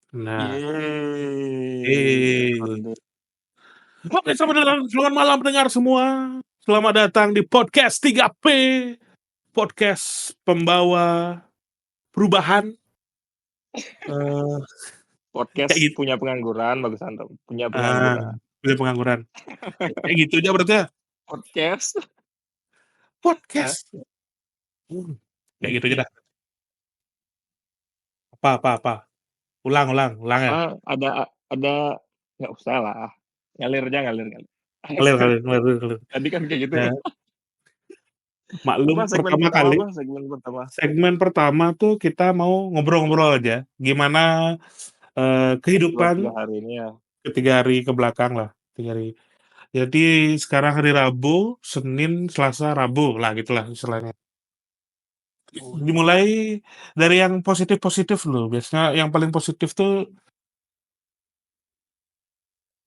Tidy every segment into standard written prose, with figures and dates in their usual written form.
Nah, Yeay, eh. recording. Oke, selamat malam pendengar semua. Selamat datang di podcast 3P, podcast pembawa perubahan. Kayak Podcast gitu. punya pengangguran, bagusan tuh. Punya pengangguran. Punya pengangguran. Kayak gitu aja berarti ya. Podcast. Hah? Podcast. Kayak gitu aja dah. Apa. Ulang ya. Ada nggak usah lah. Ngalir aja, ngalir. Ngalir. Tadi kan kayak gitu. Ya, maklum Apa segmen pertama pertama kali. apa? Segmen pertama. Segmen pertama tuh kita mau ngobrol-ngobrol aja. Gimana Dua kehidupan tiga hari ini ya. 3 hari ke belakang lah. 3 hari. Jadi sekarang hari Rabu, Senin, Selasa, Rabu lah gitulah istilahnya. Dimulai dari yang positif-positif dulu. Biasanya yang paling positif tuh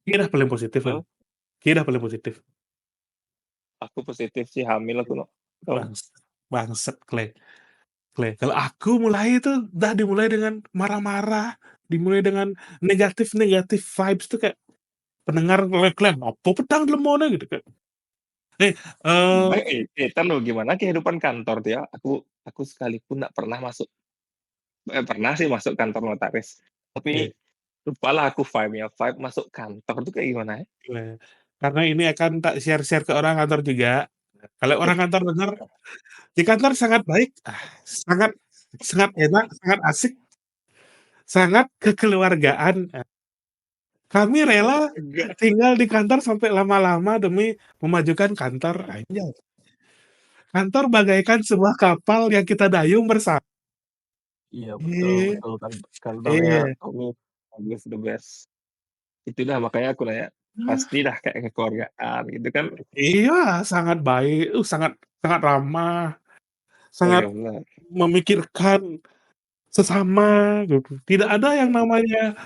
kira paling positif kan. Hah? Kira paling positif. Aku positif sih hamil aku no. Tau. Bangset Clay. Kalau aku mulai itu dimulai dengan marah-marah, dimulai dengan negatif vibes tuh kayak pendengar klaim apa pedang lemone gitu kayak. Tan lo gimana kehidupan kantor tuh ya? Aku sekalipun nggak pernah masuk. Pernah sih masuk kantor notaris. Tapi Eh, lupalah aku vibe-nya. Vibe masuk kantor tuh kayak gimana ya? karena ini akan tak share-share ke orang kantor juga. Kalau orang kantor dengar, di kantor sangat baik, sangat sangat enak, sangat asik, sangat kekeluargaan. Kami rela Enggak. tinggal di kantor sampai lama-lama demi memajukan kantor. Anjay. Kantor bagaikan sebuah kapal yang kita dayung bersama. Iya Eh, betul kan kantornya eh, Tommy bagus the best. Itu dah makanya aku nanya pasti dah kayak kekeluargaan gitu kan. iya, sangat baik, sangat sangat ramah, Oh sangat iya benar. memikirkan sesama gitu. Tidak ada yang namanya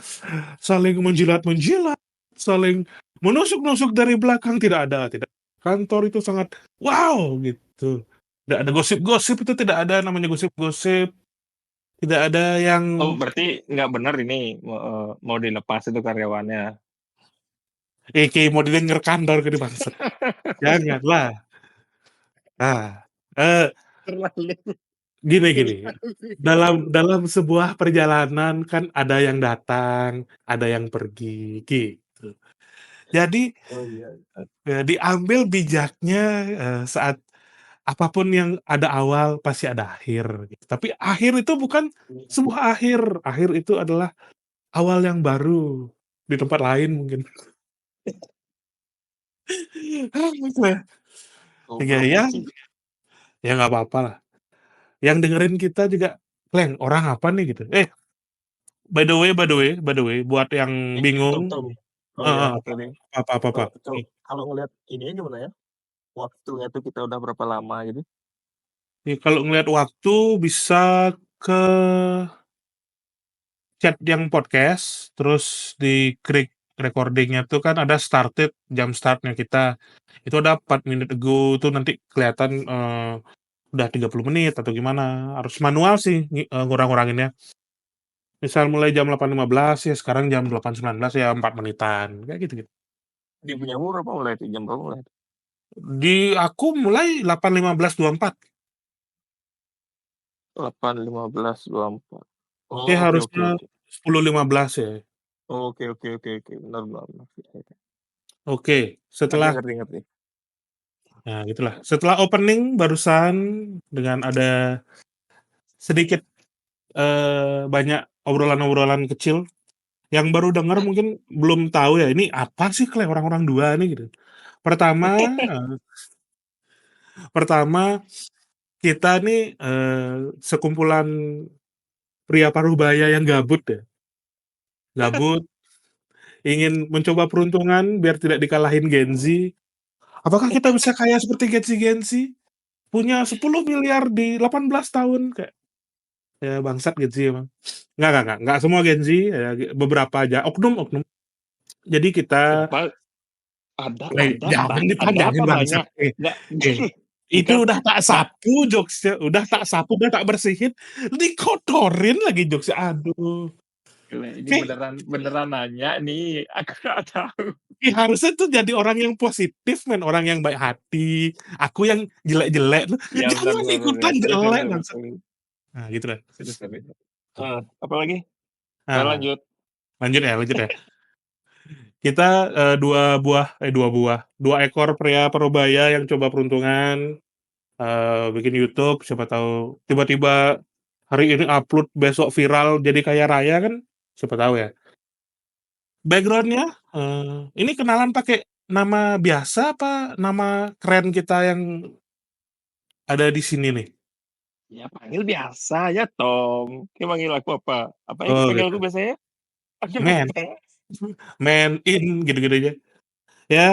saling menjilat-menjilat, saling menusuk-nusuk dari belakang, tidak ada, tidak. Kantor itu sangat wow gitu. Tidak ada gosip-gosip, itu tidak ada namanya gosip-gosip. Tidak ada Oh yang berarti nggak benar ini mau dilepas itu karyawannya. kayak mau denger kantor ke bangsat. Janganlah. Nah, eh Terlalu gini. terlalu. Dalam sebuah perjalanan kan ada yang datang, ada yang pergi gitu. Jadi Oh iya. diambil bijaknya saat apapun yang ada awal pasti ada akhir gitu. Tapi akhir itu bukan sebuah akhir. Akhir itu adalah awal yang baru di tempat lain mungkin. Oh Ya, ya, promosi. ya nggak apa-apa lah. Yang dengerin kita juga, Kleng, orang apa nih gitu. By the way, buat yang bingung, Tom. Oh ya apa, oke deh. apa. Kalau ngeliat ini gimana ya? Waktunya tuh kita udah berapa lama gitu? Kalau ngelihat waktu bisa ke chat yang podcast, terus di klik recordingnya tuh kan ada started, jam startnya kita. Itu ada 4 minute ago tuh nanti kelihatan udah 30 menit atau gimana. Harus manual sih ngurang-nguranginnya. Misal mulai jam 8.15 ya sekarang jam 8.19 ya 4 menitan. Kayak gitu. Di punya berapa mulai tuh jam berapa mulai? Di aku mulai 8.15.24. 8.15.24. Oh oke. Harusnya 10.15 ya. Oke. Benar. Oke, setelah Ngerti. nah gitulah. Setelah opening barusan dengan ada sedikit banyak obrolan-obrolan kecil yang baru dengar mungkin belum tahu ya ini apa sih Kleng orang-orang dua nih gitu. Pertama, pertama kita nih sekumpulan pria paruh baya yang gabut ya. Gabut, ingin mencoba peruntungan biar tidak dikalahin Gen Z. Apakah kita bisa kaya seperti Gen Z? Punya 10 miliar di 18 tahun kayak ya bangsat Gen Z emang. Enggak semua Gen Z, ya, beberapa aja oknum. Jadi kita Siapa? jangan Ada dipanjangin apa bangsat. banyak? Enggak. Eh. Bukan. Itu udah tak Ba- sapu jokesnya, udah tak sapu, udah tak bersihin, dikotorin lagi jokesnya. Aduh. Gila ini Oke, beneran nanya nih, aku nggak tahu. harusnya tuh jadi orang yang positif men, orang yang baik hati, aku yang jelek-jelek tuh, Iya benar jangan benar benar. ikutan Sorry sorry jelek sorry bangsat. sorry. Nah gitu dah. Sorry sorry. Tuh. Apalagi? Nah, Lanjut. lanjut ya. Kita, 2 ekor pria parubaya yang coba peruntungan, bikin YouTube, siapa tahu tiba-tiba hari ini upload, besok viral jadi kaya raya kan, siapa tahu ya. Background-nya, ini kenalan pakai nama biasa apa nama keren kita yang ada di sini nih? Ya panggil biasa ya Tom. Dia manggil aku apa? Apa yang Oh panggil gitu, aku biasanya? Panggil "Man, apa? man in," gitu-gitu aja. Ya,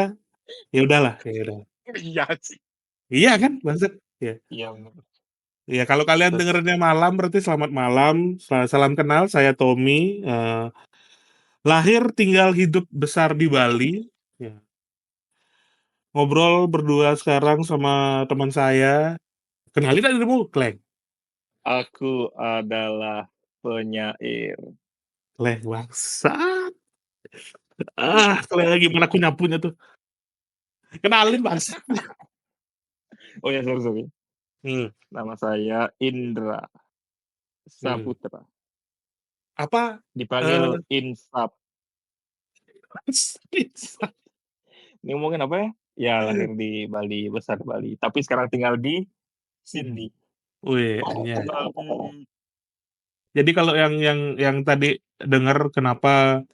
ya udahlah, ya udah. Iya sih. Iya kan, bangsat? Iya. Iya bener. Iya, kalau kalian Terus dengerinnya malam berarti selamat malam, salam kenal, saya Tommy, lahir, tinggal, hidup, besar di Bali, ya. Ngobrol berdua sekarang sama teman saya. Kenalin dah dirimu, Kleng. aku adalah penyair. Kleng, bangsat. Kleng, gimana aku nyapunya tuh? Kenalin, bangsat. Oh ya sorry sorry. Hmm, Nama saya Indra hmm. Saputra. Apa, Dipanggil Insap. bangsat. Ini ngomongin apa ya? Ya lahir di Bali, besar di Bali. Tapi sekarang tinggal di Sydney. Wih, Oh, anjay. Bali. Jadi kalau yang tadi dengar kenapa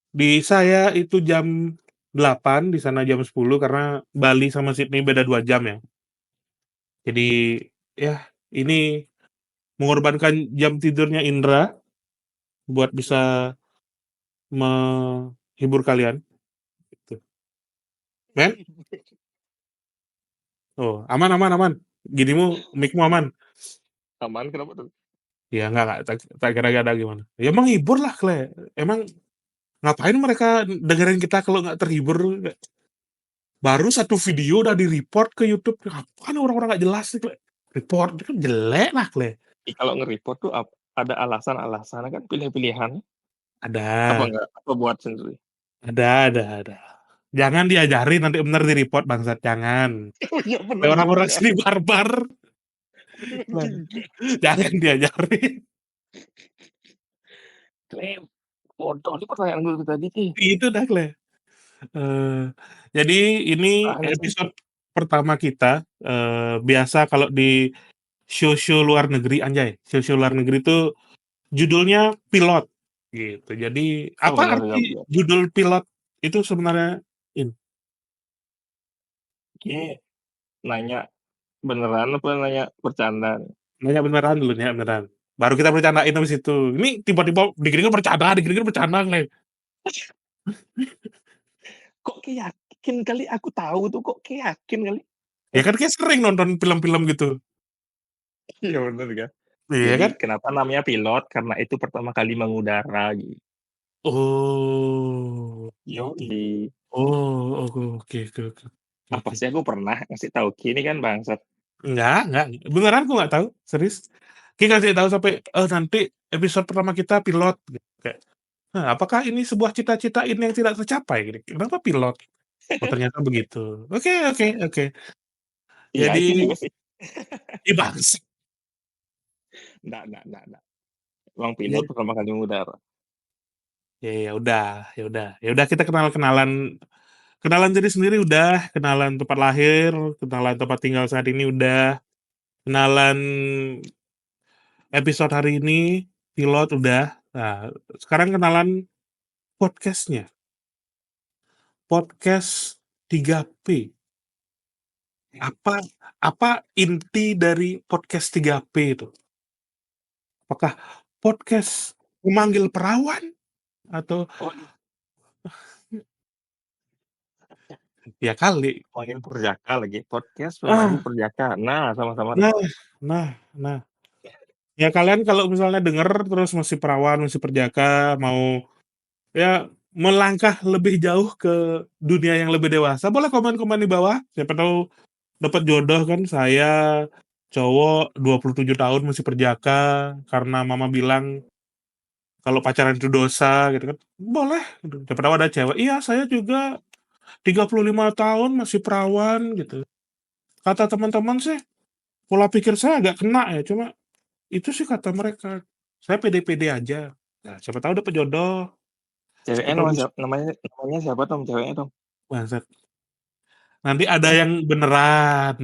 di saya itu jam 8, di sana jam 10 karena Bali sama Sydney beda 2 jam ya. Jadi ya ini mengorbankan jam tidurnya Indra buat bisa menghibur kalian gitu. Men? Oh, aman aman aman. Ginimu mic-mu aman? Aman kenapa tuh? Ya enggak tak kira ada gimana. Ya menghibur lah, Kle. Emang ngapain mereka dengerin kita kalau nggak terhibur? Baru satu video udah di-report ke YouTube. Apaan orang-orang nggak jelas sih, Kle? Report itu kan jelek lah, Kle. Kalau nge-report tuh ada alasan-alasannya kan pilih-pilihan. Apa Ada, enggak? Apa buat sendiri? ada. Jangan diajarin nanti bener di-report bangsat, jangan. Oh iya bener Kayak orang-orang juga. sini barbar. Bener Nah, juga. jangan diajarin. Klaim. Bodoh nih pertanyaan gue tadi sih. Itu dah, Kle. Eh, jadi ini Aneh sih. episode pertama kita. Biasa kalau di show-show luar negeri, anjay, show-show luar negeri itu judulnya pilot gitu. Jadi Oh apa benar benar arti benar. judul pilot itu sebenarnya? In, Oke. Nanya beneran apa nanya bercanda? nanya beneran dulu ya, beneran. Baru kita bercandain habis itu. Ini tiba-tiba dikira bercanda, dikira bercanda, Kle. Kok kayak yakin kali aku tahu tuh kok kayak yakin kali. Ya kan kayak sering nonton film-film gitu. Iya bener kan. Iya Jadi kan? kenapa namanya pilot? Karena itu pertama kali mengudara gitu. Oh, Yoi. oh, oke, oke, oke, Apa oke. sih aku pernah ngasih tahu gini kan bangsat. Enggak, beneran aku nggak tahu, serius. Kita kasih tahu sampai, nanti episode pertama kita pilot, gitu. Kayak, apakah ini sebuah cita-cita ini yang tidak tercapai? Gini. Kenapa pilot? Oh ternyata begitu. Oke, oke, oke. Iya itu Jadi, juga sih. ih bangsat. Enggak. Emang Ya, pilot pertama kali mengudara. ya udah, ya udah, ya udah kita kenalan kenalan diri sendiri udah, kenalan tempat lahir, kenalan tempat tinggal saat ini udah, kenalan episode hari ini, pilot udah. Nah, sekarang kenalan podcastnya. Podcast 3P. Apa apa inti dari podcast 3P itu? Apakah podcast memanggil perawan atau Oh, ya kali. panggil perjaka lagi. Podcast Ah, pemanggil perjaka. Nah, sama-sama deh. nah, nah, nah. Ya kalian kalau misalnya denger terus masih perawan, masih perjaka, mau ya melangkah lebih jauh ke dunia yang lebih dewasa, boleh komen-komen di bawah. Siapa tahu dapat jodoh kan. Saya cowok 27 tahun masih perjaka karena mama bilang kalau pacaran itu dosa gitu kan, boleh gitu, siapa tahu ada cewek, "Iya saya juga 35 tahun masih perawan," gitu. Kata teman-teman sih, pola pikir saya agak kena ya, cuma itu sih kata mereka. Saya pede-pede aja. Nah, siapa tahu dapet jodoh, siapa Ceweknya tahu namanya namanya siapa Tom, ceweknya Tom? bangsat, nanti ada Hah? yang beneran,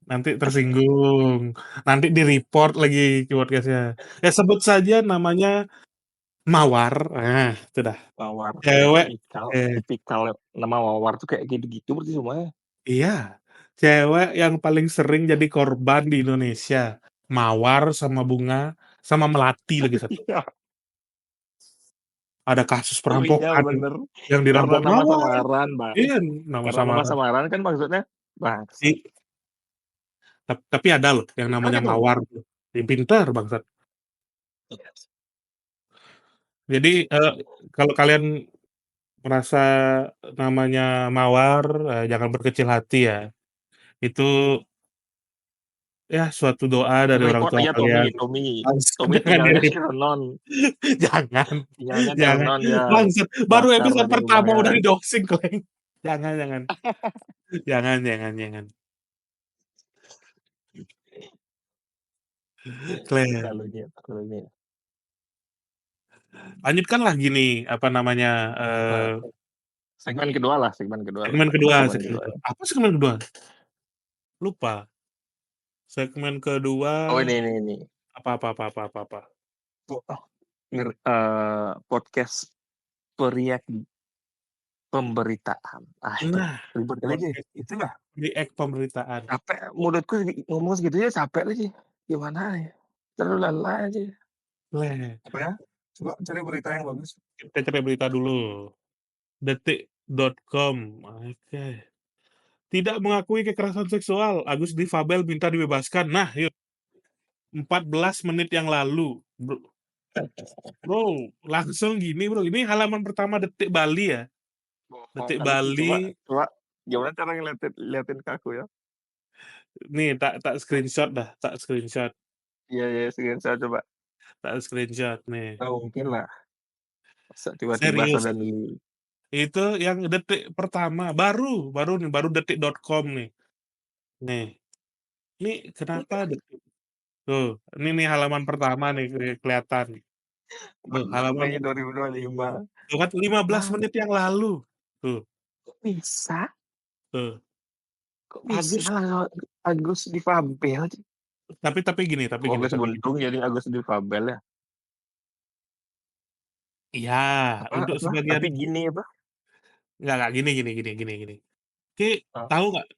nanti tersinggung, nanti di-report lagi ke podcast-nya. Ya sebut saja namanya Mawar, nah itu dah. Mawar, Cewek tipikal eh, tipikal nama Mawar tuh kayak gitu-gitu berarti semuanya? iya, cewek yang paling sering jadi korban di Indonesia, Mawar sama Bunga, sama Melati lagi satu. Iya. Ada kasus Oh iya perampokan bener, yang karena dirampok nama Mawar, samaran, Bang. iya nama Karena nama samaran. samaran kan maksudnya bangsat. I tapi ada loh yang Pintar namanya gitu. Mawar tuh, pinter bangsat. Jadi, kalau kalian merasa namanya Mawar, jangan berkecil hati ya. Itu ya suatu doa dari orang Report tua aja Tommy kalian. Tommy Bangsat Tommy jangan tinggalnya di di-report, Renon jangan tinggalnya di jangan, Renon dia, bangsat baru bakar episode tadi pertama rumahnya. udah di-doxing Kleng. Jangan jangan. Jangan jangan jangan. Kleng. Terlalu ini. Lanjutkanlah gini, apa namanya, Segmen kedua lah, segmen kita kedua segmen segmen kedua kedua. ya. Apa segmen kedua? Lupa. Segmen kedua Oh ini. apa? Oh, podcast periak pemberitaan. Ah itu, Nah, ribet kali aja, podcast itu lah. react pemberitaan. Capek mulutku ngomong segitu ya capek lagi. Gimana ya? Terlalu lelah aja. Kleng. Apa ya? Coba cari berita yang bagus. Kita cari berita dulu. Detik.com, oke. Tidak mengakui kekerasan seksual, Agus Difabel minta dibebaskan. Nah, yuk, 14 menit yang lalu. Bro, langsung gini bro. Ini halaman pertama Detik Bali ya. Bohong Detik kali itu. Coba Bali. coba gimana cara liatin ke aku ya? Nih, tak screenshot dah. Tak screenshot. Iya iya, screenshot coba. Tak screenshot nih. Nggak mungkin lah, masa tiba-tiba Serius. suddenly. Itu yang detik pertama. Baru nih. Baru detik.com nih. Nih. Ini kenapa detik? Tuh. Ini nih halaman pertama nih kelihatan. Tuh, halaman Mei 2025. tuh kan 15 Hah? menit yang lalu. Tuh, Kok bisa? tuh. Kok bisa Agus Agus difabel? tapi Oh, gini, Agus tapi gini. Buntung jadi Agus difabel ya? Iya, untuk Apa, sebagian tapi gini apa? enggak, gini. Ki, Eee, tahu nggak,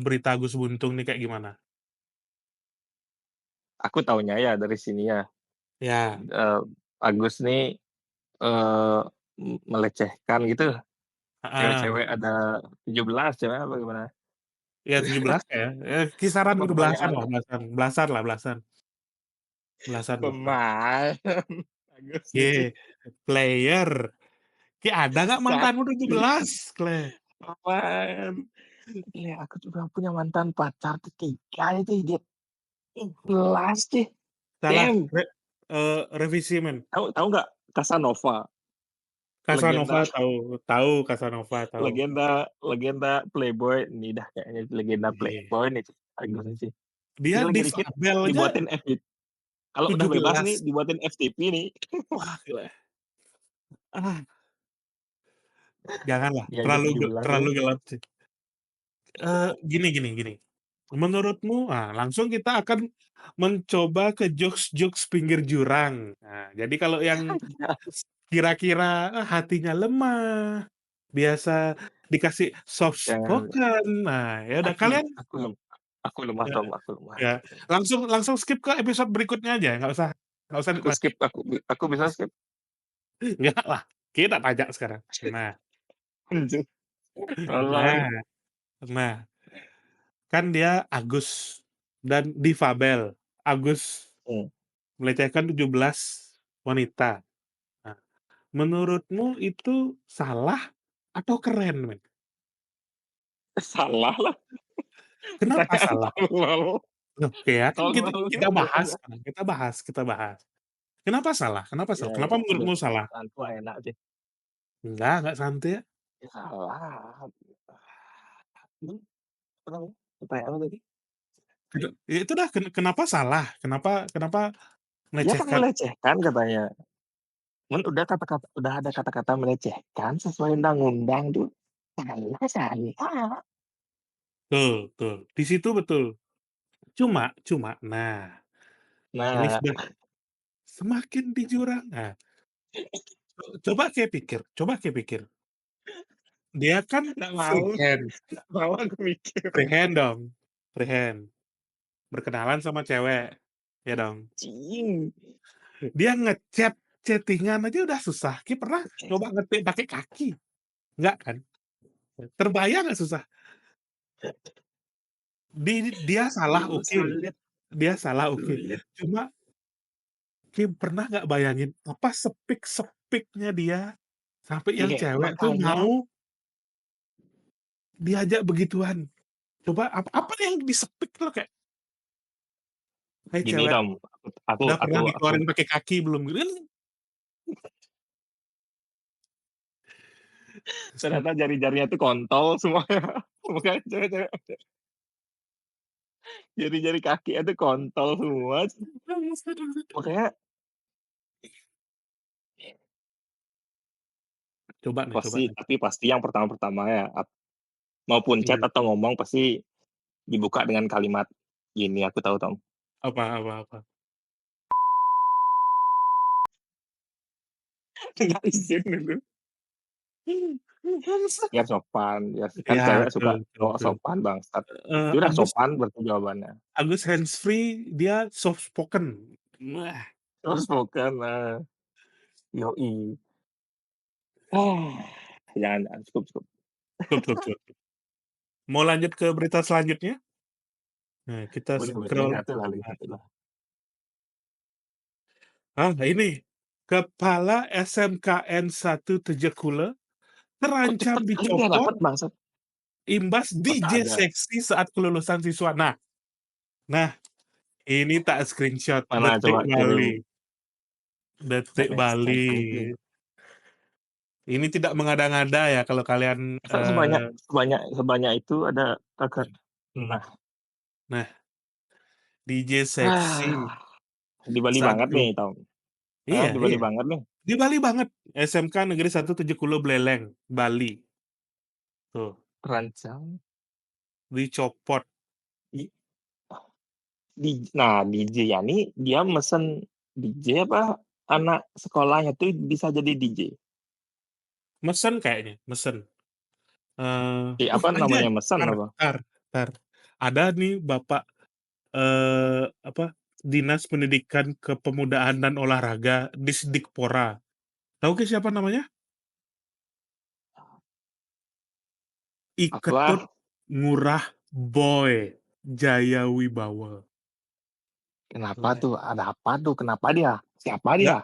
berita Agus Buntung nih kayak gimana? aku taunya ya dari sini ya, Ya, Agus nih, eee, melecehkan gitu, heeh. cewek-cewek ada 17 cewek apa gimana? Ya 17 ya, kisaran Apa gitu belasan pertanyaan lah, belasan lah, belasan bahkan. pemain Agus nih, Ye, player. Ki, ada nggak bangsat, mantanmu 17, Kle? pemain. Iya, aku juga punya mantan pacar tuh 3 itu dia 11 deh, Salah, damn. revisi men. Tahu tahu nggak Casanova? Casanova Legenda tahu Casanova tahu. legenda legenda playboy, ini dah kayaknya legenda Iya. playboy nih Agus sih. Dia Ini lagi dikit difabel aja dibuatin kalau udah bebas 17. nih dibuatin FTP nih. Wah, gila. Ah, janganlah, Dia aja 17 ya. terlalu gelap sih. Gini. Menurutmu langsung kita akan mencoba ke jokes-jokes pinggir jurang. Nah, jadi kalau yang kira-kira, hatinya lemah, biasa dikasih soft Jangan, spoken, nah ya udah aku kalian aku lem aku lemah ya Tom, aku lemah. ya langsung langsung skip ke episode berikutnya aja, nggak usah Aku skip, dilanjut. aku bisa skip. Enggak lah, kita tanya sekarang. Anjir, tolong. Nah nah, kan dia Agus dan difabel. Agus Mmm, melecehkan 17 wanita. Nah, menurutmu itu salah atau keren, men? salah lah, Kenapa pertanyaan salah? tolol Oke ya, kan kita tolol kita bahas pertanyaannya. sekarang, kita bahas. Kenapa salah kenapa Ya salah? Kenapa udah menurutmu salah? menurutku enak sih. Enggak santai ya. Ya salah, mmm, apa namanya, pertanyaan apa tadi? Ya itu dah kenapa salah? Kenapa kenapa Ya kan melecehkan? melecehkan katanya. Udah ada kata-kata melecehkan sesuai undang-undang tuh, salah salah. Betul betul, di situ betul. Cuma, nah, ini Nah, sudah semakin di jurang. Nah, coba Kakak pikir, dia kan nggak mau freehand nggak mau aku mikir. freehand dong, freehand, berkenalan sama cewek, ya dong. Anjing. Dia chatting-an aja udah susah, pernah coba ngetik pakai kaki? Enggak kan? Terbayang nggak susah? Dia salah oke, Sulit dia salah oke, sulit. cuma pernah nggak bayangin apa sepik-sepiknya dia, sampai yang Iya, cewek tuh makanya mau diajak begituan. Coba apa yang disepik loh kayak, "Hai gini cewek, Tom, aku udah aku pernah aku dikeluarin pakai kaki belum?" Gitu kan. ternyata jari-jarinya tuh kontol semuanya. Makanya cewek-cewek jari-jari kakinya tuh kontol semua. Makanya Coba nih, pasti yang pertama-pertama ya, maupun chat iya, atau ngomong pasti dibuka dengan kalimat gini, aku tahu Tom, apa? nggak izin itu. Bangsat. Biar sopan, ya kan Iya, cewek betul suka betul cowok betul. sopan bangsat. Ya udah Agus sopan berarti jawabannya. Agus hands-free, dia soft spoken. Wah, Terus bukan, yoi. Ah, jangan, cukup cukup. cukup. Mau lanjut ke berita selanjutnya? Nah, kita Boleh boleh, scroll. satu lah. Ini, kepala SMKN 1 Tejekule Kok terancam cepet kali dia dicopot dapat bangsat? imbas Oh tak DJ ada, seksi saat kelulusan siswa. Nah, ini tak screenshot, mana coba kirim, Detik Scan Bali. ke link. Ini tidak mengada-ngada ya kalau kalian, Masa sebanyak sebanyak sebanyak itu ada Kakak? Nah, nah, DJ seksi di Bali saat banget nih kelu Tom, iya di Bali iya, banget nih. di Bali banget, SMK Negeri 1 Tejekule Beleleng, Bali, tuh, Terancam dicopot. i nah DJ Yani dia mesen DJ apa anak sekolahnya tuh bisa jadi DJ? Mesen kayaknya, mesen. Apa Anjay, namanya mesen apa? entar, ada nih bapak, apa, Dinas Pendidikan Kepemudaan dan Olahraga, Disdikpora. Tahu ke siapa namanya? Iketut Apa? Ngurah Boy Jayawibawa. Kenapa Weh, tuh? Ada apa tuh? Kenapa dia? Siapa dia? nggak,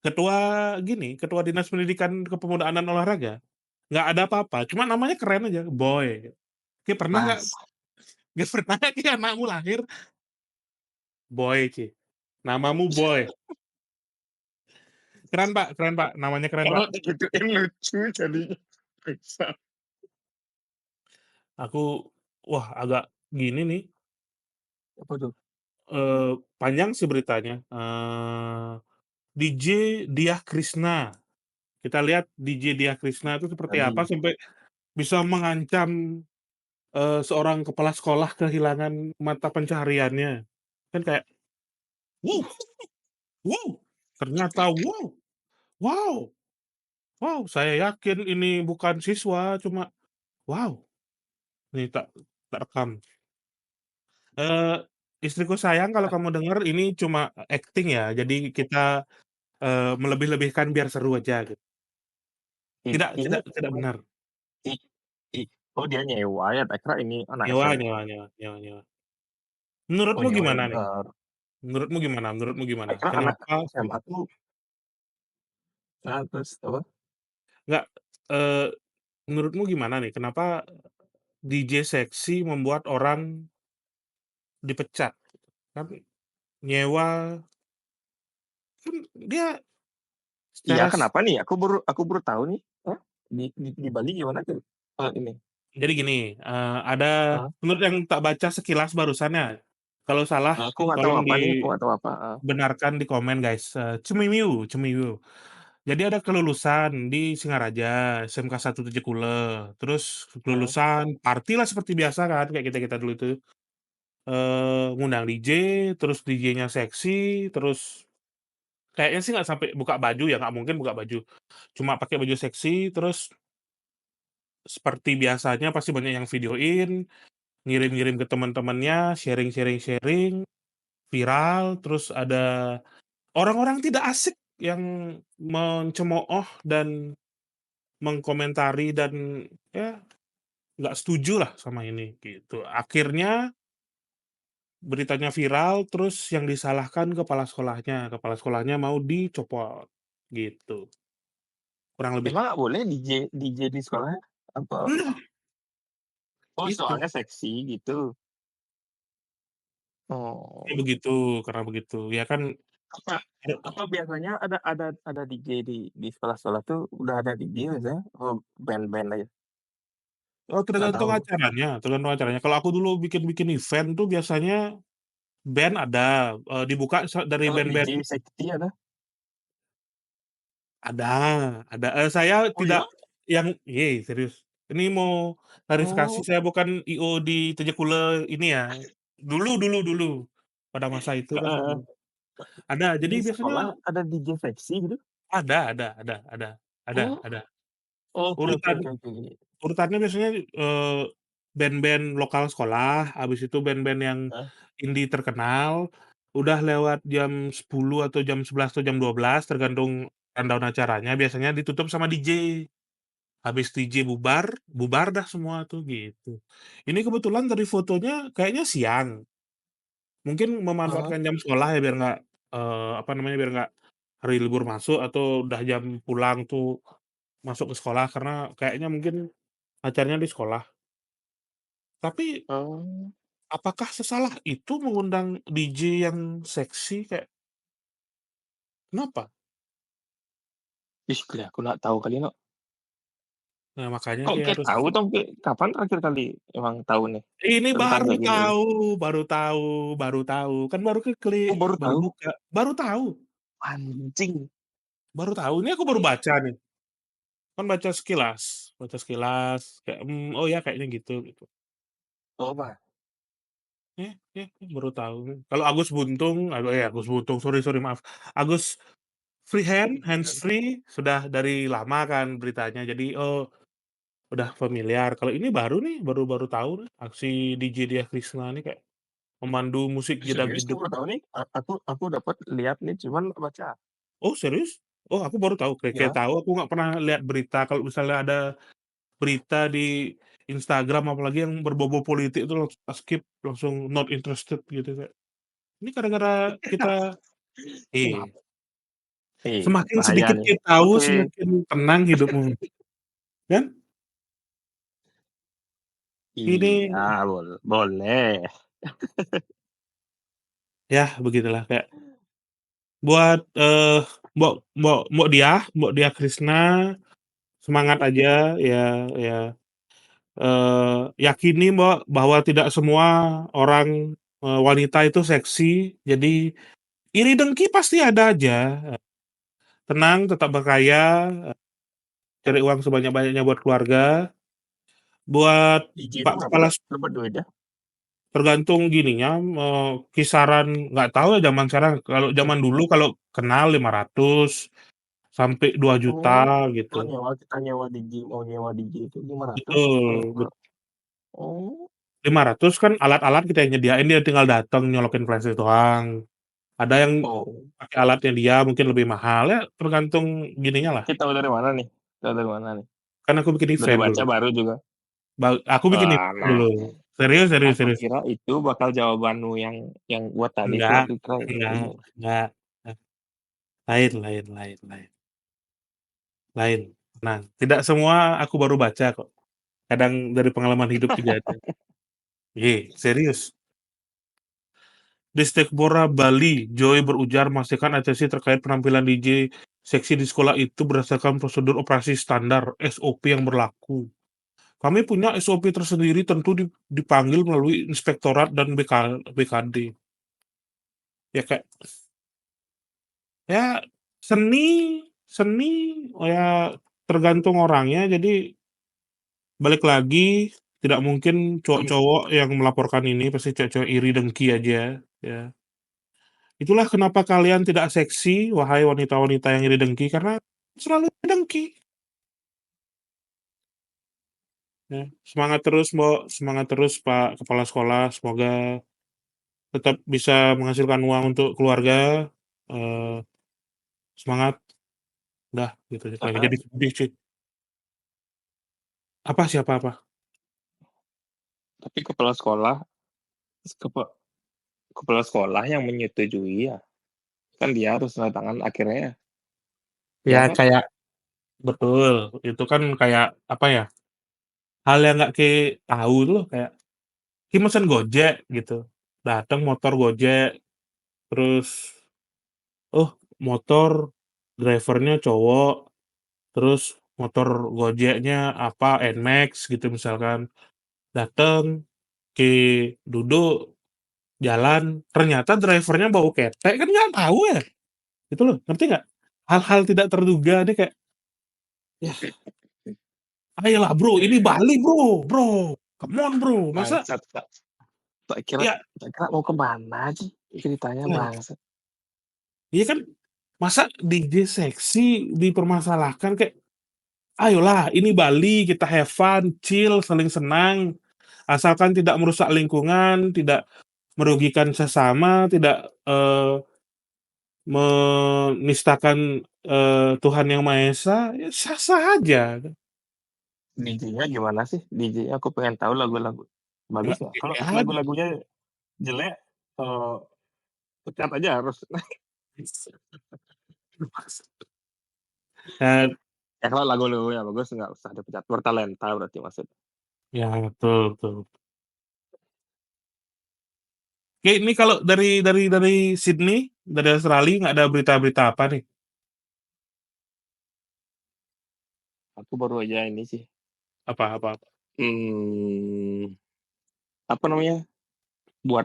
ketua ketua Dinas Pendidikan Kepemudaan dan Olahraga, nggak ada apa-apa, cuma namanya keren aja, Boy. Pernah nggak Mas, nggak pernah nggak anakmu lahir, Boy namamu Boy. Keren Pak, namanya keren Pak. kalau digituin lucu jadinya. Bisa. Aku, wah agak gini nih, Apa tuh? panjang sih beritanya, DJ Diah Krishna. Kita lihat DJ Diah Krishna itu seperti apa Tadi. sampai bisa mengancam, seorang kepala sekolah kehilangan mata pencahariannya. Kan kayak, "Wow wow, ternyata wow wow, saya yakin ini bukan siswa, cuma wow." Nih tak rekam. Eee, Istriku sayang kalau kamu denger ini cuma akting ya, jadi kita, melebih-lebihkan biar seru aja gitu. Ini Tidak benar. i i oh dia nyewa ya? Tak kira ini anak Nyewa SMA. nyewa nyewa nyewa nyewa. Oh Menurutmu nyewa yang gimana nih? bener. Menurutmu gimana? Tak kira anak Kenapa SMA tuh terus apa? nggak, eee, menurutmu gimana nih, kenapa DJ seksi membuat orang dipecat? Kan nyewa kan dia Iya, secara kenapa nih? Aku baru tahu nih. Hah? Di Bali gimana tuh? Ini. jadi gini, ada Heeh. menurut yang tak baca sekilas barusan ya, kalau salah Aku nggak tahu tolong apa nih, aku nggak tahu apa. Heeh. dibenarkan di komen guys, cemimiu cemimiu. Jadi ada kelulusan di Singaraja, SMK 1 Tejekule, terus Heeh. kelulusan party lah seperti biasa kan, kayak kita-kita dulu itu, ngundang DJ, terus DJ-nya seksi, terus kayaknya sih nggak sampai buka baju ya, nggak mungkin buka baju, cuma pakai baju seksi, terus seperti biasanya pasti banyak yang videoin, ngirim-ngirim ke teman-temannya, sharing-sharing-sharing, viral, terus ada orang-orang tidak asik yang mencemooh dan mengkomentari dan ya nggak setuju lah sama ini, gitu. Akhirnya beritanya viral, terus yang disalahkan kepala sekolahnya mau dicopot, gitu, kurang lebih. Emang nggak boleh DJ di sekolah? Apa? Nah, Oh, itu, soalnya seksi gitu. karena Oh. begitu karena begitu. Ya kan Apa apa biasanya ada DJ di sekolah-sekolah tuh udah ada DJ biasanya? Oh, band-band aja? oh, Nggak tahu. tergantung acaranya. Kalau aku dulu bikin-bikin event tuh biasanya band ada, dibuka dari Kalau band-band DJ seksi ada? ada ada, saya Oh tidak ya? yang serius. Ini mau klarifikasi, Oh, saya bukan IO di Tejekule ini ya, dulu, pada masa itu kan heeh. ada. Jadi Di biasanya sekolah ada DJ seksi gitu? ada Oh, ada. oke oke Urutan oke oke. urutannya biasanya, band-band lokal sekolah, habis itu band-band yang Heeh. indie terkenal, udah lewat jam 10 atau jam 11 atau jam 12 tergantung rundown acaranya, biasanya ditutup sama DJ. Habis DJ bubar, bubar dah semua tuh, gitu. Ini kebetulan dari fotonya kayaknya siang, mungkin Heeh. memanfaatkan jam sekolah ya biar nggak, apa namanya, biar nggak hari libur masuk atau udah jam pulang tuh masuk ke sekolah karena kayaknya mungkin acaranya di sekolah. Tapi Oh. apakah sesalah itu mengundang DJ yang seksi kayak kenapa? Ih, aku nggak tahu kali, no. Nah, makanya Kok dia kayak harus tahu dong, kapan terakhir kali emang tahu nih ini tentang kayak gini nih? baru tahu, kan baru Oh, baru baru tahu? buka, Anjing. ini aku baru baca nih, kan baca sekilas kayak, oh ya kayaknya gitu. Oh, Pak. Baru tahu. Kalau Agus Buntung, sorry maaf. Agus Freehand, hands free sudah dari lama kan beritanya. Jadi oh udah familiar. Kalau ini baru nih, baru tahu nih aksi DJ Dia Krisna nih kayak memandu musik Serius nih jedag-jedug. baru tahu nih. Aku dapat lihat nih, cuman nggak baca. Oh serius? Oh aku baru tahu. Kayak Ya. tahu aku nggak pernah lihat berita. Kalau misalnya ada berita di Instagram apalagi yang berbobot politik itu langsung skip, langsung not interested gitu kayak. Ini gara-gara kita Kenapa? semakin Bahaya sedikit nih. kita tahu, Oke. semakin tenang hidupmu, kan? Iya, Ini boleh. ya begitulah kayak buat, Mbok Mbok Mbok Diah Krisna, semangat aja ya ya, yakini Mbok bahwa tidak semua orang, wanita itu seksi, jadi iri dengki pasti ada aja, tenang, tetap berkarya, cari uang sebanyak-banyaknya buat keluarga, buat DJ itu Pak berapa Kepala tuh? Dapat duitnya? tergantung gininya, kisaran nggak tahu ya zaman sekarang, kalau Heeh. zaman dulu kalau kenal 500 sampai 2 juta Oh, gitu. kita nyewa DJ, mau nyewa DJ itu 500 kalau Betul, kalau oh. 500 kan alat-alat kita yang nyediain, dia tinggal datang nyolokin flashdisk doang. Ada yang Oh. pakai alatnya dia mungkin lebih mahal, ya tergantung gininya lah. Kita tahu dari mana nih? Tahu dari mana nih? Kan aku bikin Dari event baca dulu. baru juga? Aku bikin event Nah, dulu. Serius serius aku serius. kira itu bakal jawabanmu yang buat tadi tuh, Enggak aku kira enggak ini. enggak, lain lain lain lain lain. Nah, tidak semua aku baru baca kok. Kadang dari pengalaman hidup juga ada. Serius. Di Stekpora, Bali, Joy berujar memastikan atensi terkait penampilan DJ seksi di sekolah itu berdasarkan prosedur operasi standar (SOP) yang berlaku. Kami punya SOP tersendiri tentu dipanggil melalui inspektorat dan BKD. Ya kayak ya seni seni ya tergantung orangnya, jadi balik lagi tidak mungkin cowok-cowok yang melaporkan ini pasti cowok-cowok iri dengki aja, ya. Itulah kenapa kalian tidak seksi, wahai wanita-wanita yang iri dengki, karena selalu iri dengki. Ya, semangat terus, Mbok, semangat terus, Pak Kepala Sekolah, semoga tetap bisa menghasilkan uang untuk keluarga, eee, semangat, udah gitu aja, kayak Heeh, jadi sedih sih. Apa, siapa apa? tapi kepa kepala sekolah yang menyetujui ya, kan dia harus tanda tangan akhirnya Ya ya kan? kayak betul, itu kan kayak, apa ya, hal yang nggak tahu tuh loh, kayak Ki mesen Gojek gitu, dateng motor Gojek, terus, oh motor driver-nya cowok, terus motor Gojeknya apa, NMAX gitu misalkan, dateng, Ki duduk, jalan, ternyata driver-nya bau ketek, kan nggak tahu ya, gitu loh, ngerti nggak? Hal-hal tidak terduga nih kayak, yah ayolah Bro, ini Bali Bro, Bro, come on Bro, masa Bangsat, Kak. Tak kira ya tak kira mau ke mana sih ceritanya nah, bangsat. iya kan, masa DJ seksi dipermasalahkan kayak, ayolah ini Bali, kita have fun, chill, saling senang, asalkan tidak merusak lingkungan, tidak merugikan sesama, tidak, menistakan, Tuhan Yang Maha Esa, ya sah-sah aja. DJ-nya gimana sih? DJ-nya aku pengen tahu lagu-lagu bagus Nggak nggak? gini Kalau aja. lagu-lagunya jelek, pecat aja harus. Dan Ya kalau lagu-lagunya bagus nggak usah dipecat, bertalenta berarti maksudnya. ya betul betul. Oke, ini kalau dari Sydney, dari Australia nggak ada berita-berita apa nih? Aku baru aja ini sih, Apa apa apa? mmm, apa namanya,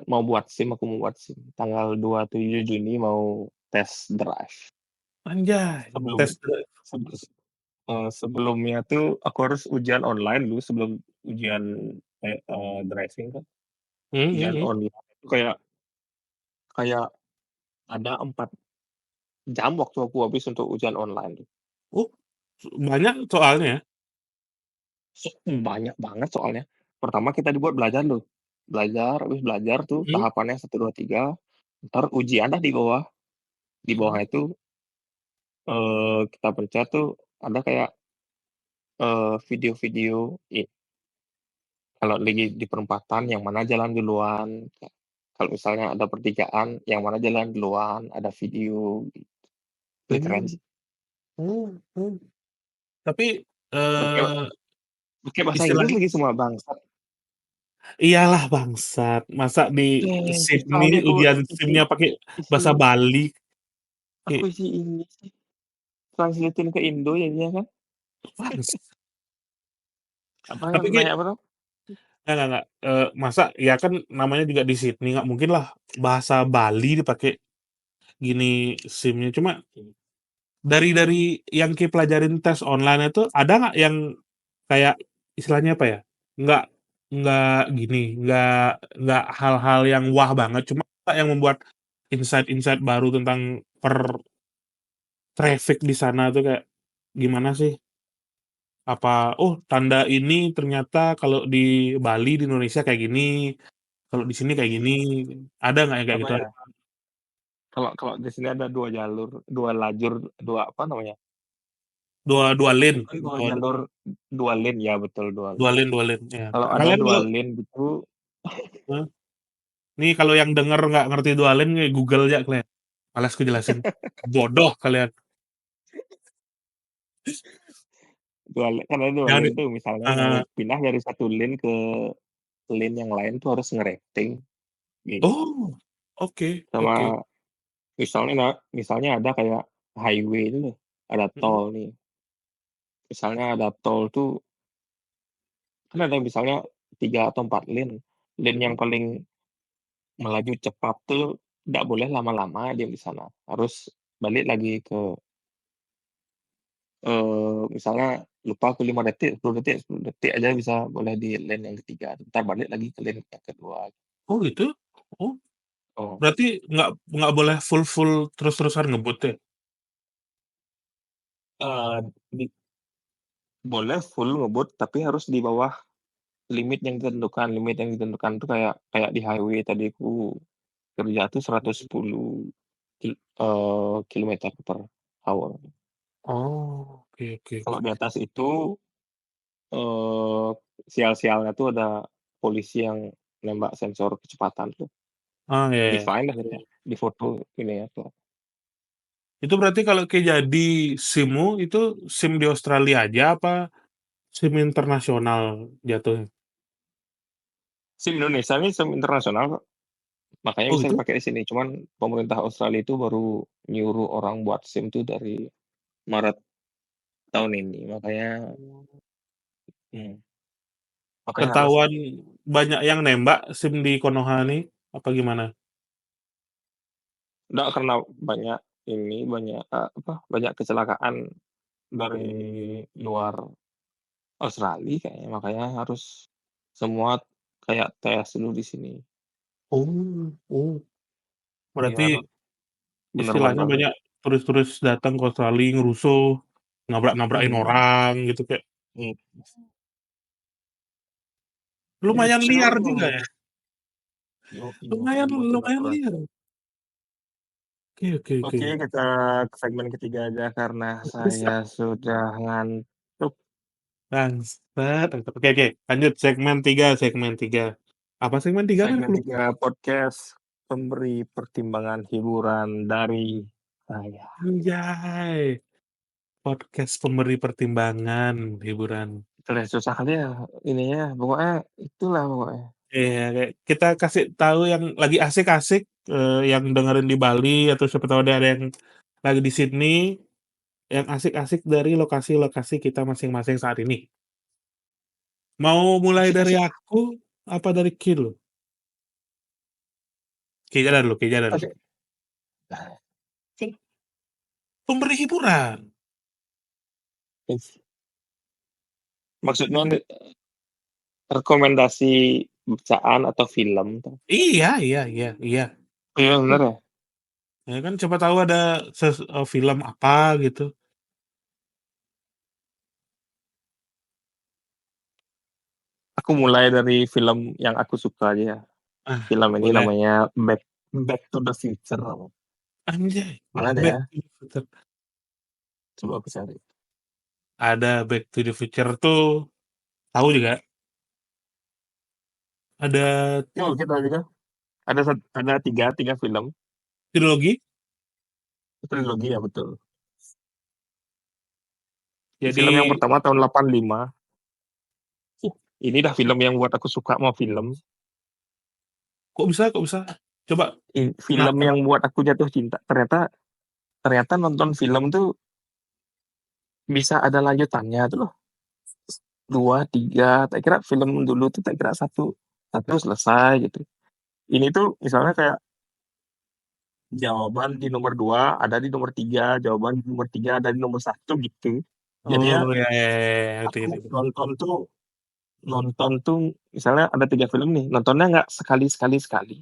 mau buat SIM, aku mau buat SIM. Tanggal 27 Juni mau tes drive. Anjay, mau Sebelum tes drive. sebelumnya tuh aku harus ujian online dulu sebelum ujian driving kan. Mhm Ujian mhm. online itu kayak kayak ada 4 jam waktu aku habis untuk ujian online tuh. Oh, banyak soalnya ya? Banyak banget soalnya. Pertama kita dibuat belajar dulu, habis belajar tuh Mhm. tahapannya 1, 2, 3, entar ujian dah di bawah. Di bawah Mhm. itu, kita pencet tuh ada kayak, video-video kalau lagi di perempatan yang mana jalan duluan, kalau misalnya ada pertigaan yang mana jalan duluan, ada video, wih keren Mmm, sih. mhm. Tapi, Pakai eee, pakai bahasa Inggris istilahnya lagi semua bangsat. iyalah bangsat, masa di Susah Sydney lagi aku ujian isi SIM-nya pakai isi bahasa Bali, aku kayak isi ini sih, translate-in ke Indo jadinya kan. bangsa. Apa Tapi Ki nanya apa tuh? enggak, masa ya kan namanya juga di Sydney, nggak mungkin lah bahasa Bali dipakai gini SIM-nya. Cuma dari yang Ki pelajarin tes online itu, ada nggak yang kayak istilahnya apa ya, nggak nggak gini, nggak hal-hal yang wah banget, cuma yang membuat insight-insight baru tentang traffic di sana tuh kayak gimana sih? Apa, oh tanda ini ternyata kalau di Bali, di Indonesia kayak gini, kalau di sini kayak gini, ada nggak yang kayak Apa gitu? ya, kalau kalau di sini ada 2 jalur, 2 lajur, 2 apa namanya, Dua dua lane, bukan 2 jalur, 2 lane, ya betul 2 lane. dua lane, ya. Kalau ada Kalian 2 kalau lane gitu, heeh, nih kalau yang denger nggak ngerti dua lane nih Google aja kalian, malas ku jelasin. Bodoh kalian. 2 lane kan ada 2 Jangan di lane tuh, misalnya mau eee, pindah dari satu lane ke lane yang lain tuh harus nge-rafting, gitu. oh. Oke oke. Sama misalnya ada kayak highway itu loh, ada Mhm tol nih, misalnya ada tol tuh kan ada misalnya 3 atau 4 lane, lane yang mhm. paling melaju cepat tuh nggak boleh lama-lama dia di sana, harus balik lagi ke, misalnya lupa aku 5 detik, 10 detik 10 detik aja bisa boleh di lane yang ketiga, entar balik lagi ke lane yang kedua. Oh gitu? Oh, Oh, berarti nggak boleh full terus-terusan ngebut ya? eee, di boleh full ngebut tapi harus di bawah limit yang ditentukan tuh kayak kayak di highway tadi aku kerja tuh 110 kilometer per hour. Oh, oke oke Kalau oke. di atas itu, eee, sial-sialnya tuh ada polisi yang nembak sensor kecepatan tuh, Oh, ya ya. di-fine dah gitu, di-foto ini ya tuh. Itu berarti kalau kayak jadi SIM-mu itu SIM di Australia aja apa SIM internasional jatuhnya? SIM Indonesia ini SIM internasional kok, makanya Oh bisa gitu? dipakai di sini, cuman pemerintah Australia itu baru nyuruh orang buat SIM tuh dari Maret tahun ini, makanya mmm, makanya harus Ketahuan banyak yang nembak SIM di Konoha nih, apa gimana? enggak karena banyak ini, banyak, apa, banyak kecelakaan dari luar Australia kayaknya, makanya harus semua kayak tes dulu di sini, Oh oh, biar berarti istilahnya bener-bener banyak turis-turis datang ke Australia ngerusuh, nabrak-nabrakin mhm, orang gitu kayak mmm, lumayan itu liar juga ya? yoi, makanya Lumayan buat lumayan peraturan. liar. Oke oke oke. Oke, kita ke segmen ketiga aja karena Bisa. saya sudah ngantuk. Bangsat, oke oke, lanjut segmen 3. Apa segmen 3 kan Segmen aku lupa. 3 podcast pemberi pertimbangan hiburan dari saya. Anjay, podcast pemberi pertimbangan hiburan. Terus susah kali ya ininya, pokoknya itulah pokoknya. Iya, kayak kita kasih tahu yang lagi asik-asik, yang dengerin di Bali atau siapa tahu ada yang lagi di Sydney, yang asik-asik dari lokasi-lokasi kita masing-masing saat ini. Mau mulai dari Asik-asik. aku apa dari Ki Ki Jadar dulu Ki Jadar dulu. Asik. Kan pemberi hiburan. Maksudnya rekomendasi bacaan atau film tuh. Iya iya iya iya. Iya bener ya? Ya kan siapa tahu ada film apa gitu. Aku mulai dari film yang aku suka aja ya. Ah, Film ini boleh. namanya Back Back to the Future. Anjay, Mana ada Back ya? to the Future. Coba aku cari. Ada Back to the Future tuh tahu juga. Ada Yuk kita juga. Ada tiga film, trilogi. trilogi ya betul. Jadi Film yang pertama tahun 85. Ini dah film yang buat aku suka sama film. kok bisa kok bisa? Coba Film kenapa? yang buat aku jatuh cinta. Ternyata ternyata nonton film tuh bisa ada lanjutannya tuh loh. 2, 3, tak kira film dulu tuh tak kira satu selesai gitu. Ini tuh misalnya kayak jawaban di nomor 2 ada di nomor 3 jawaban di nomor 3 ada di nomor 1 gitu. Jadinya Oh, ya ya ya ya, ngerti aku ngerti. nonton tuh misalnya ada 3 film nih, nontonnya nggak sekali sekali sekali,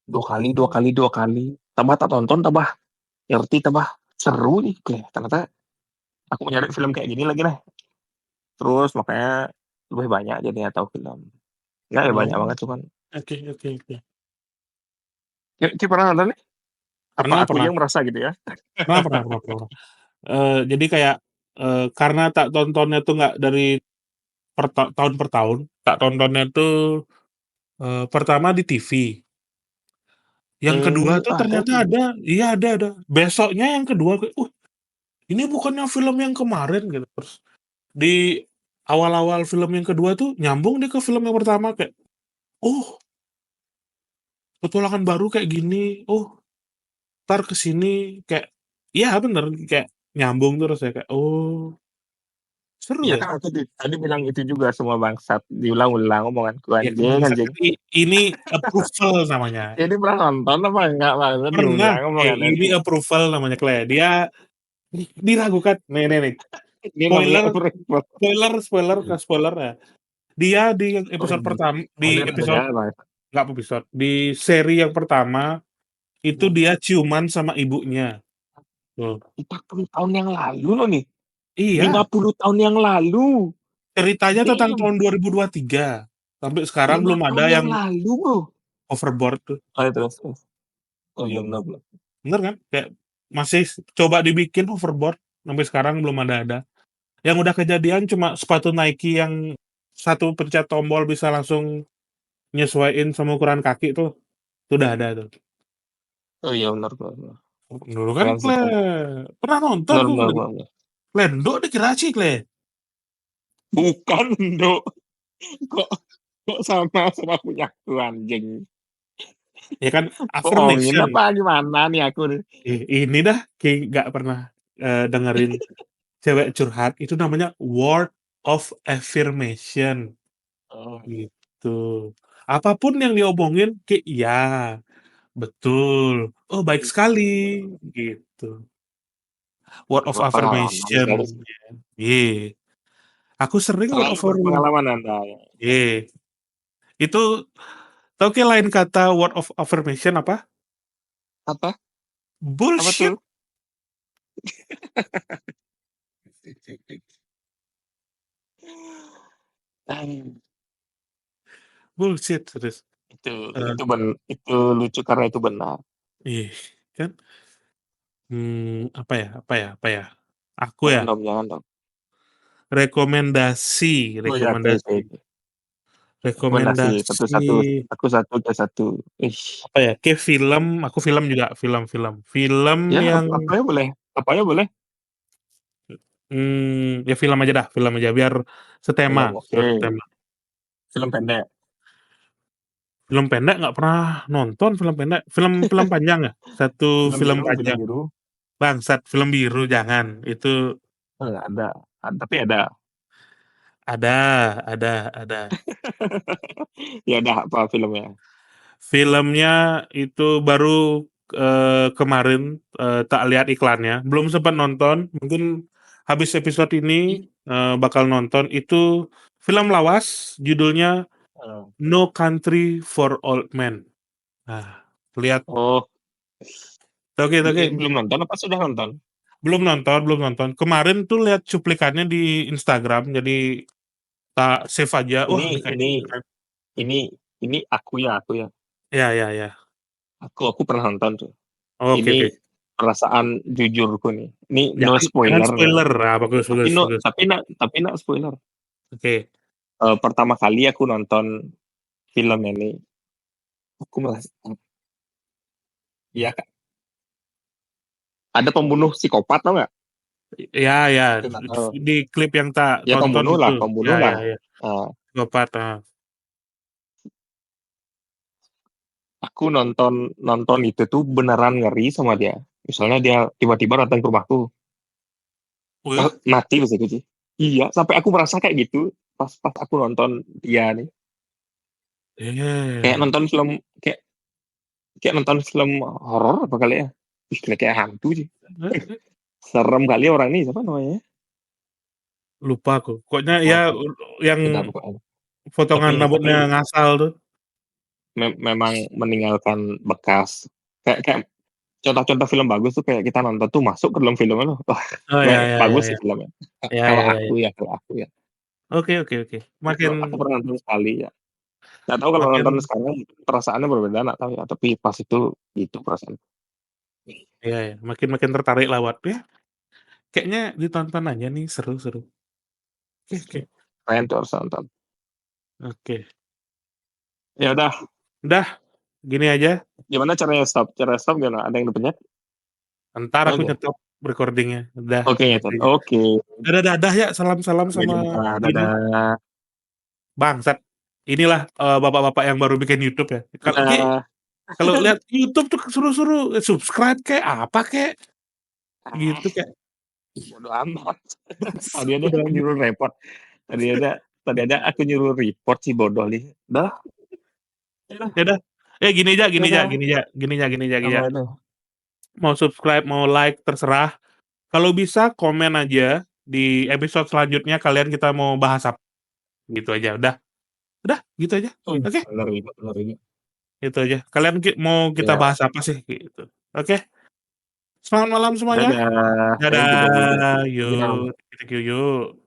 2 kali 2 Oh, kali 2 kali, tambah tak tonton tambah ngerti, tambah seru nih, oke ternyata aku mau nyari film kayak gini lagi deh. Terus makanya lebih banyak jadinya tahu film. Nggak ya oh, banyak banget cuman oke oke oke. Ki pernah nonton nih? Apa Pernah aku pernah yang merasa gitu ya? pernah pernah pernah pernah. Jadi kayak, karena tak tontonnya tuh nggak dari tahun per tahun, tak tontonnya tuh, pertama di TV, yang kedua tuh Ada ternyata tuh. iya ada. Besoknya yang kedua kayak, ini bukannya film yang kemarin?" Gitu. Terus di awal-awal film yang kedua tuh nyambung deh ke film yang pertama kayak, "Oh petualangan baru kayak gini, oh ntar kesini kayak iya bener kayak nyambung terus ya kayak oh seru Iya ya. kan aku tadi bilang itu juga semua bangsat diulang-ulang omonganku Ya anjing anjing. ini approval namanya. Ini pernah nonton apa enggak maksud Pernah, diulang omongannya ini nih. approval namanya Clay. Dia diragukan. Nih. Ini namanya Spoiler, approval. spoiler ke spoiler ya. Dia di Oh, episode pertama, di spoiler episode beda Bang. nggak episode, di seri yang pertama itu dia ciuman sama ibunya. Tuh. 40 tahun yang lalu loh nih. Iya, 50 tahun yang lalu. ceritanya tentang Damn. tahun 2023. Sampai sekarang 5 belum tahun ada yang yang lalu, Bro. overboard tuh. Oh, terus. Oh iya benar. Bener kan? Kayak masih coba dibikin overboard sampai sekarang belum ada. Yang udah kejadian cuma sepatu Nike yang satu pencet tombol bisa langsung nyesuaiin sama ukuran kaki tuh. Itu udah ada tuh. Oh iya benar, benar. Dulu kan Keren sih, Kle, keren. pernah nonton Benar, tuh benar, benar. Lendo dikira sih Kle. Bukan, Dok. Kok kok sama punya aku anjing. Ya kan Bohongin affirmation. apa gimana nih aku nih? Ini dah kayak nggak pernah dengerin cewek curhat itu namanya word of affirmation Oh, gitu. Apapun yang diomongin kayak ya betul. Oh baik sekali gitu. Word of berpengalaman sekali. affirmation. Iya. Aku sering word Selalu of berpengalaman Anda. iya. Itu tau kayak lain kata word of affirmation apa? Apa? Apa Bullshit. tuh? Bullshit serius. itu Eh, itu lucu karena itu benar. ih, kan? Apa ya? Aku ya, Jangan dong, jangan dong. rekomendasi, Oh ya, oke, oke, rekomendasi, oke. Rekomendasi rekomendasi satu-satu, aku satu dia satu. Ih, apa ya? Kayak film, aku film juga, film. Film ya yang apa ya boleh, apa ya boleh. ya film aja biar setema, Film oke. biar setema. Film pendek. Film pendek nggak pernah nonton film pendek. Film film panjang ya? Satu Film film biru, film panjang. biru. Bangsat, film biru jangan. Itu Enggak ada. Tapi ada. ada, ada. Ya ada apa filmnya? Filmnya itu baru kemarin tak lihat iklannya. Belum sempat nonton. Mungkin habis episode ini bakal nonton. Itu film lawas, judulnya Oh, No Country for Old Men. Nah, lihat. oh, Oke, oke. belum nonton apa sudah nonton? Belum nonton. Kemarin tuh lihat cuplikannya di Instagram, jadi tak save aja. Wah, Ini ini kayak ini keren. ini ini aku ya. Ya. Aku pernah nonton tuh. Oke, Ini oke. perasaan jujurku nih. Ini no Jangan spoiler ya. spoiler. Ah, bagus, Tapi bagus, no bagus. tapi nak spoiler. Oke. Pertama kali aku nonton film ini, aku merasa ya ada pembunuh psikopat tau nggak? Ya. Aku nggak tahu. Di klip yang tak Ya tonton itu. pembunuh lah. Ya. Nah, Psikopat. aku nonton nonton itu tuh beneran ngeri sama dia. Misalnya dia tiba-tiba datang ke rumahku, Oh ya? mati bisa gitu sih. Iya, sampai aku merasa kayak gitu pas pas aku nonton dia nih. Kayak Eh. nonton film kayak kayak nonton film horor apa kali ya? Ih, kayak hantu sih. Serem kali orang ini siapa namanya? Lupa aku. Pokoknya Lupa ya aku. yang Beda pokoknya. potongan Tapi rambutnya ngasal tuh. memang meninggalkan bekas. Kayak contoh-contoh film bagus tuh kayak kita nonton tuh masuk ke dalam filmnya loh. Wah, Oh bagus ya. sih filmnya. Kalau Ya. aku ya. Oke. Aku pernah nonton sekali ya. Nggak tahu kalau nonton Makin sekarang perasaannya berbeda, nggak tahu ya. Tapi pas itu perasaan. ya. Makin tertarik lawat ya. Kayaknya ditonton aja nih seru. Oke. Keren tuh harus nonton. Oke. Ya udah, Udah, gini aja. gimana caranya stop? Cara stop gimana? Ada yang dipencet? Entar aku Oke. nyetop recordingnya. Udah. Oke, Gitu aja. oke. Dadah ya. Salam-salam Sampai sama jumpa. ini. Dadah. Bangsat. Inilah bapak-bapak yang baru bikin YouTube ya. Oke, Dadah. Kalau lihat YouTube tuh suruh-suruh subscribe kek, apa kek, Ah, gitu kek. bodo amat. Tadi ada Udah aku nyuruh report. Tadi ada aku nyuruh report si bodoh nih. Dah, udah, ya udah, gini aja gini aja udah. gini aja gini aja gini aja gini Apa aja, itu? mau subscribe, mau like, terserah. Kalau bisa komen aja di episode selanjutnya kalian kita mau bahas apa, gitu aja, udah gitu aja, oke? Bener ini. Itu aja. Kalian mau kita Ya, bahas apa sih, gitu. Oke, selamat malam semuanya. dadah. Thank you, thank you, thank Dadah, you. Jam. yuk, thank you, yuk.